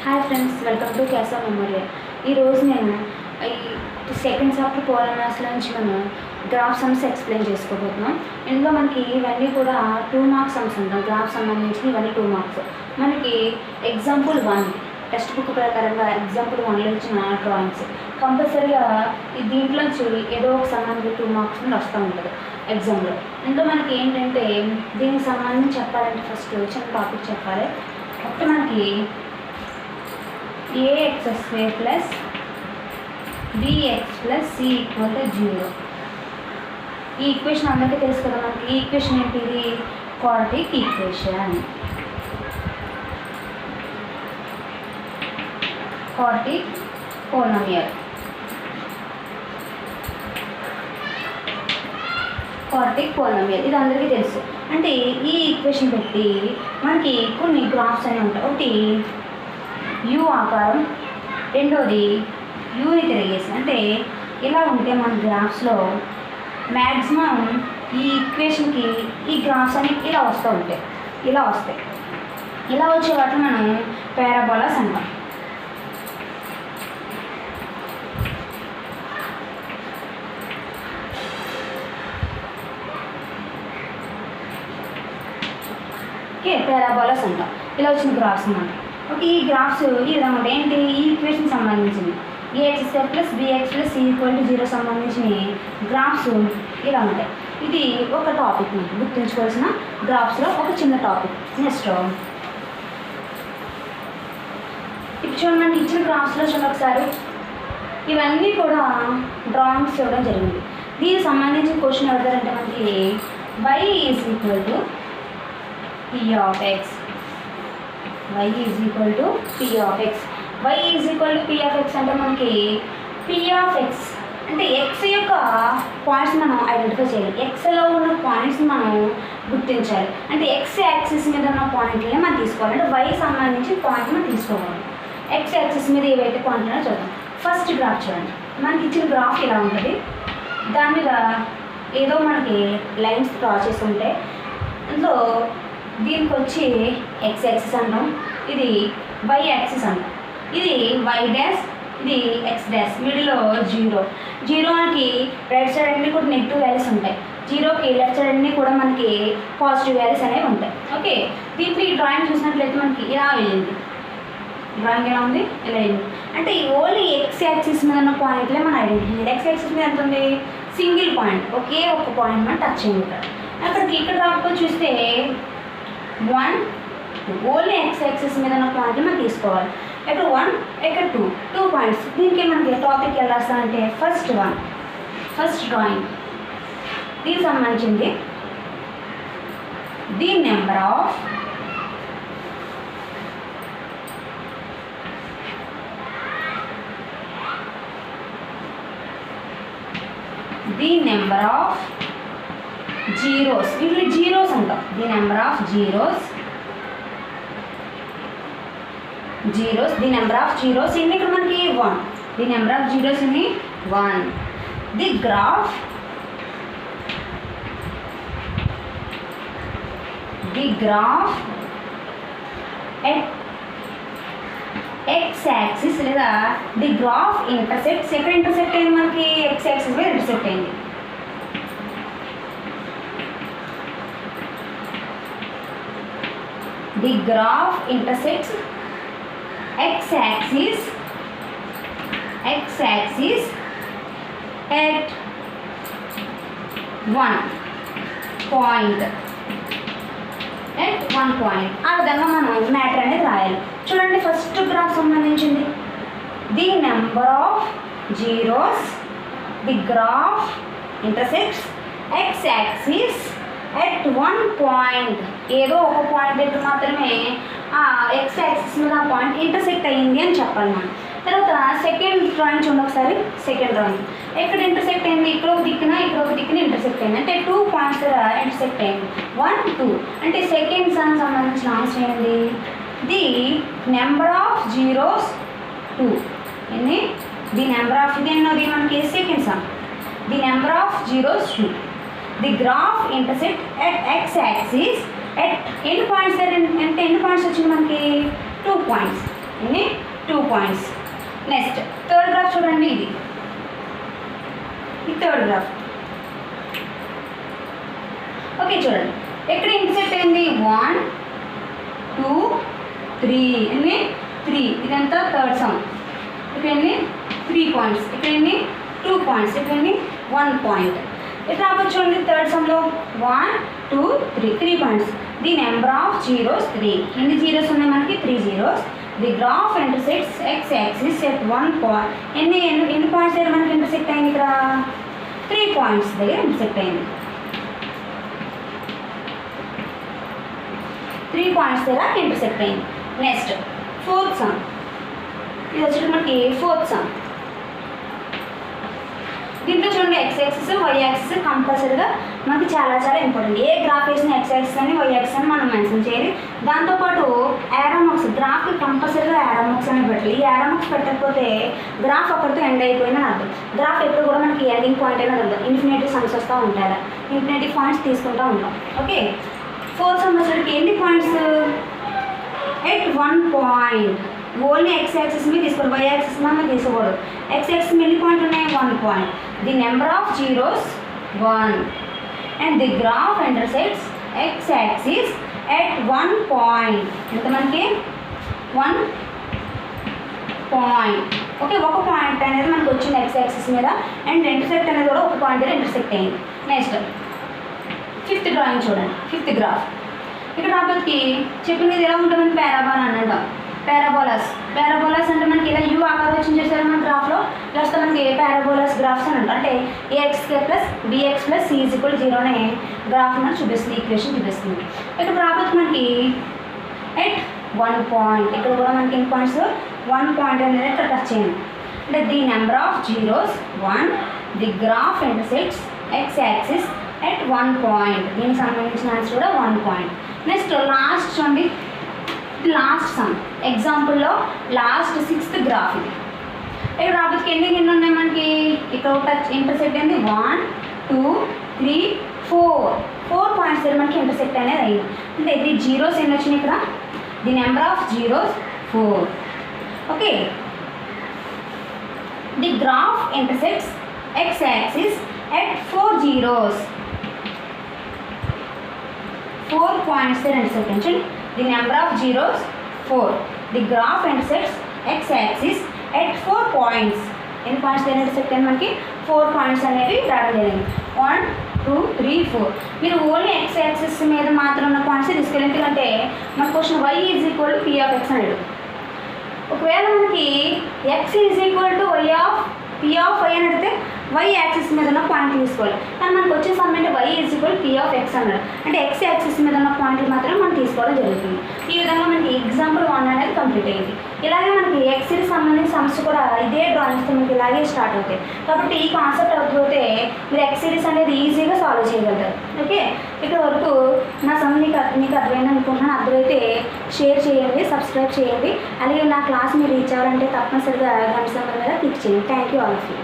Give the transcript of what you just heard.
Hi friends, welcome to Casa memorial. ఈరోజు నేను ఈ సెకండ్ చాప్టర్ పోలనాస్లో నుంచి మనం గ్రాఫ్ సమ్స్ ఎక్స్ప్లెయిన్ చేసుకోబోతున్నాం. ఇందులో మనకి ఇవన్నీ కూడా 2 మార్క్స్ సమ్స్ ఉంటాం. గ్రాఫ్ సంబంధించి ఇవన్నీ 2 మార్క్స్. మనకి ఎగ్జాంపుల్ 1 టెక్స్ట్ బుక్ ప్రకారంగా ఎగ్జాంపుల్ 1లో ఇచ్చిన డ్రాయింగ్స్ కంపల్సరీగా దీంట్లో ఏదో ఒక సంబంధించి 2 మార్క్స్ నుండి వస్తూ ఉంటుంది ఎగ్జామ్లో. ఇందులో మనకి ఏంటంటే దీనికి సంబంధించి చెప్పాలంటే ఫస్ట్ చిన్న టాపిక్ చెప్పాలి. ఒకటి మనకి ax² plus bx plus c equal to 0. ఈ ఈక్వేషన్ అందరికీ తెలుసు కదా. మనకి ఈ ఈక్వేషన్ ఏంటి? ఇది quadratic equation. Quadratic polynomial. Quadratic polynomial ఇది అందరికీ తెలుసు. అంటే ఈ ఈక్వేషన్ పెట్టి మనకి కొన్ని గ్రాఫ్స్ అనేవి ఉంటాయి. ఒకటి యూ ఆకారం, రెండోది యూని తిరిగేసి. అంటే ఇలా ఉంటే మన గ్రాఫ్స్లో మ్యాక్సిమం ఈ ఈక్వేషన్కి ఈ గ్రాఫ్స్ అని ఇలా వస్తూ ఉంటాయి. ఇలా వస్తాయి. ఇలా వచ్చే వాటిని మనం పారాబోలాస్ అంటాం. ఓకే, పారాబోలాస్ అంటాం. ఇలా వచ్చిన గ్రాఫ్స్ అన్నమాట. ఓకే, ఈ గ్రాఫ్స్ ఈ విధంగా ఉంటాయి. ఏంటి? ఈ ఈక్వేషన్ సంబంధించింది ax² plus bx plus c equal to 0 సంబంధించిన గ్రాఫ్స్ ఇలా ఉంటాయి. ఇది ఒక టాపిక్ మనకి గుర్తుంచుకోవాల్సిన గ్రాఫ్స్లో ఒక చిన్న టాపిక్. నెక్స్ట్ ఇప్పుడు చూడండి, మనకి ఇచ్చిన గ్రాఫ్స్లో చూడండి ఒకసారి. ఇవన్నీ కూడా డ్రాయింగ్స్ ఇవ్వడం జరిగింది. దీనికి సంబంధించిన క్వశ్చన్ ఎవరిదారంటే మనకి y is equal to p of x. y is equal to p of x. y is equal to p of x అంటే మనకి p ఆఫ్ x అంటే x యొక్క పాయింట్స్ మనం ఐడెంటిఫై చేయాలి. xలో ఉన్న పాయింట్స్ మనం గుర్తించాలి. అంటే x యాక్సిస్ మీద ఉన్న పాయింట్లనే మనం తీసుకోవాలి. అంటే y సంబంధించి పాయింట్ మనం తీసుకోవాలి. x యాక్సిస్ మీద ఏవైతే పాయింట్ ఉన్నాయో చూద్దాం. ఫస్ట్ గ్రాఫ్ చూడండి. మనకి ఇచ్చిన గ్రాఫ్ ఇలా ఉంటుంది. దాని మీద ఏదో మనకి లైన్స్ డ్రా చేసి ఉంటాయి. అందులో దీనికి వచ్చి x యాక్సిస్ అంటాం, ఇది y యాక్సిస్ అంటాం, ఇది y డాష్, ఇది x డాష్. మిడిల్లో 0 మనకి రైట్ సైడ్ అన్నీ కూడా నెగిటివ్ వాల్యూస్ ఉంటాయి. 0కి లెఫ్ట్ సైడ్ అన్నీ కూడా మనకి పాజిటివ్ వాల్యూస్ అనేవి ఉంటాయి. ఓకే, దీంట్లో ఈ డ్రాయింగ్ చూసినట్లయితే మనకి ఇలా వెళ్ళింది. డ్రాయింగ్ ఎలా ఉంది? ఇలా వెళ్ళింది. అంటే ఓన్లీ x యాక్సిస్ మీద ఉన్న పాయింట్లే మనం ఐడెంటిఫై. x యాక్సిస్ మీద ఎంత ఉంది? సింగిల్ పాయింట్, ఒకే ఒక పాయింట్ మనం టచ్ చేయాలి. అక్కడికి ఇక్కడ రాకపోతే చూస్తే 1 2 ఓన్లీ x యాక్సిస్ మీద ఉన్న పాయింట్లు మనం తీసుకోవాలి. ఇక్కడ 1, ఇక్కడ 2 పాయింట్స్. దీనికి మనకి టాపిక్ ఎలా రాస్తానంటే ఫస్ట్ డ్రాయింగ్ దీనికి సంబంధించింది ది నెంబర్ ఆఫ్ జీరోస్. వీటిని జీరోస్ అంటాం. The number of zeros. The number of zeros ఇన్ని ఇక్కడ మనకి 1. ది నెంబర్ ఆఫ్ జీరోస్ ఇన్ని 1. The graph at x axis లేదా ది గ్రాఫ్ ఇంటర్సెక్ట్స్. ఎక్కడ ఇంటర్సెక్ట్ అయింది? మనకి x యాక్సిస్ మీద ఇంటర్సెక్ట్ అయింది. The graph intersects x axis at 1 point. ఆ విధంగా మనం మ్యాటర్ అనేది రాయాలి. చూడండి, ఫస్ట్ గ్రాఫ్ సంబంధించింది the number of zeros. The graph intersects x axis at 1 point. ఏదో ఒక పాయింట్ దగ్గర మాత్రమే ఆ x యాక్సిస్ మీద ఆ పాయింట్ ఇంటర్సెక్ట్ అయ్యింది అని చెప్పాలి మనం. తర్వాత సెకండ్ డ్రాయింగ్ చూడండి ఒకసారి. సెకండ్ డ్రాయింగ్ ఎక్కడ ఇంటర్సెక్ట్ అయింది? ఇక్కడ ఒక దిక్కున ఇంటర్సెక్ట్ అయింది. అంటే 2 పాయింట్స్ దగ్గర ఇంటర్సెక్ట్ అయింది. 1 2 అంటే సెకండ్ సమ్ సంబంధించిన ఆన్సర్ ఏంటి? The number of zeros 2. ఎన్ని? ది నెంబర్ ఆఫ్ ఇది ఎన్నోది మనకి second some. The number of zeros 2. The graph intersect at x axis at ఎన్ని పాయింట్స్ అంటే ఎన్ని పాయింట్స్ వచ్చింది మనకి 2 పాయింట్స్. ఇన్ని 2 points. నెక్స్ట్ థర్డ్ గ్రాఫ్ చూడండి, ఇది థర్డ్ గ్రాఫ్. ఓకే చూడండి, ఎక్కడ ఇంటర్సెక్ట్ అయింది 1 2 3 ఎన్ని 3, ఇదంతా థర్డ్ సమ్. ఇక్కడ ఎన్ని 3 points, ఇక్కడ ఎన్ని 2 points, ఇక్కడ ఎన్ని 1 point. ఇట్లా రావచ్చు చూడండి, థర్డ్ సమ్లో 1 2 3 3 points. The number of zeros 3. ఎన్ని జీరోస్ ఉన్నాయి మనకి 3 zeros. The graph intersects X axis at 1 point. ఎన్ని పాయింట్స్ దగ్గర మనకి ఇంటర్సెక్ట్ అయింది, ఇక్కడ 3 points దగ్గర ఇంటర్సెక్ట్ అయింది. 3 points దగ్గర ఇంటర్సెక్ట్ అయింది. నెక్స్ట్ ఫోర్త్ సమ్, ఇది వచ్చేసి మనకి ఫోర్త్ సమ్. దీంట్లో చూడండి ఎక్స్ యాక్సిస్ వై యాక్సిస్ కంపల్సరీగా మనకి చాలా చాలా ఇంపార్టెంట్. ఏ గ్రాఫ్ వేసిన ఎక్స్ యాక్సిస్ అని వై యాక్సిస్ అని మనం మెన్షన్ చేయాలి. దాంతోపాటు యారోమాక్స్, గ్రాఫ్కి కంపల్సరీగా యారోమాక్స్ అనేది పెట్టాలి. ఈ యారోమాక్స్ పెట్టకపోతే గ్రాఫ్ అక్కడితో ఎండ్ అయిపోయిందని అర్థం. గ్రాఫ్ ఎప్పుడు కూడా మనకి ఎండింగ్ పాయింట్ అనేది అర్థం. ఇన్ఫినిటీ సమ్స్ వస్తూ ఉంటాయి, ఇన్ఫినిటీ పాయింట్స్ తీసుకుంటూ ఉంటాం. ఓకే, ఫోర్త్ సమ్ వచ్చేసరికి ఎన్ని points at 1 point. Only X axis మీద తీసుకోవాలి, వై యాక్సిస్ మీద తీసుకోకూడదు. ఎక్స్ యాక్సిస్ ఎన్ని పాయింట్ ఉన్నాయి 1 point. The number of zeros 1 and the graph intersects X axis at 1 point. ఎంత మనకి 1 point. ఓకే, ఒక పాయింట్ అనేది మనకు వచ్చింది ఎక్స్ యాక్సిస్ మీద, అండ్ ఇంటర్సెక్ట్ అనేది కూడా ఒక పాయింట్ దగ్గర ఇంటర్సెక్ట్ అయింది. నెక్స్ట్ ఫిఫ్త్ డ్రాయింగ్ చూడండి, ఫిఫ్త్ గ్రాఫ్. ఇక్కడ రాబోతుకి చెప్పింది ఎలా ఉంటుందని పారాబోలా అని అంటాం. పారాబోలాస్ అంటే మనకి ఇలా యూ ఆకారం వచ్చింది చేశారు మన గ్రాఫ్లో. ప్లస్ మనకి పారాబోలాస్ గ్రాఫ్స్ అని అంటాం. అంటే ఏఎక్స్కే plus b x plus C is equal 0 అనే గ్రాఫ్ మనకు చూపిస్తుంది, ఈక్వేషన్ చూపిస్తుంది. ఇక్కడ రాబోతు మనకి ఎట్ 1 point. ఇక్కడ కూడా మనకి ఎన్ని పాయింట్స్ 1 point అనేది ఇక్కడ టచ్ చేయండి. అంటే the number of zeros 1, the graph intersects X axis at 1 point. దీనికి సంబంధించిన ఆన్సర్ కూడా 1 point. నెక్స్ట్ లాస్ట్ చూడండి, లాస్ట్ సమ్ ఎగ్జాంపుల్లో లాస్ట్ 6th గ్రాఫ్. ఇది ఇక్కడ రాబోతుకి ఎన్ని ఉన్నాయి మనకి, ఇక్కడ టచ్ ఇంటర్సెక్ట్ అయింది 1 2 3 4 పాయింట్స్ దగ్గర మనకి ఇంటర్సెక్ట్ అనేది అయింది. అంటే ఇది జీరోస్ ఎన్ని వచ్చినాయి ఇక్కడ, the number of zeros 4. Okay, the graph intersects X axis at 4 zeros. 4 points there intersect. The number of zeros 4. The graph intersects x-axis at 4 points. ఎన్ని పాయింట్స్ there intersect అని మనకి 4 points అనేవి రావడం జరిగింది. 1 2 3 4. మీరు ఓన్లీ ఎక్స్ యాక్సిస్ మీద మాత్రం ఉన్న పాయింట్స్ తీసుకెళ్ళి, ఎందుకంటే మన question y is equal to p of x అన్నాడు. ఒకవేళ మనకి x is equal to y of p of y అని అడిగితే y యాక్సిస్ మీద ఉన్న పాయింట్ తీసుకోవాలి. కానీ మనకు వచ్చే సమ్ అంటే y is equal p of x అన్నాడు. అంటే x యాక్సిస్ మీద ఉన్న పాయింట్లు మాత్రం మనం తీసుకోవడం జరుగుతుంది. ఈ విధంగా మనకి ఎగ్జాంపుల్ 1 అనేది కంప్లీట్ అయింది. ఇలాగే మనకి ఎక్స్కి సంబంధించిన సమ్స్ కూడా ఇదే డ్రాయింగ్స్తో మనకి ఇలాగే స్టార్ట్ అవుతాయి. కాబట్టి ఈ కాన్సెప్ట్ అవుతుంటే మీరు ఎక్స్ సిరీస్ అనేది ఈజీగా సాల్వ్ చేయగలుగుతారు. ఓకే, ఇక్కడ వరకు నా సమ్ మీకు అర్థమైంది అనుకుంటున్నాను. అర్థమైతే షేర్ చేయండి, సబ్స్క్రైబ్ చేయండి. అలాగే నా క్లాస్ మీరు రీచ్ అవ్వాలంటే తప్పనిసరిగా గంట సింబల్ మీద క్లిక్ చేయండి. Thank you all of you.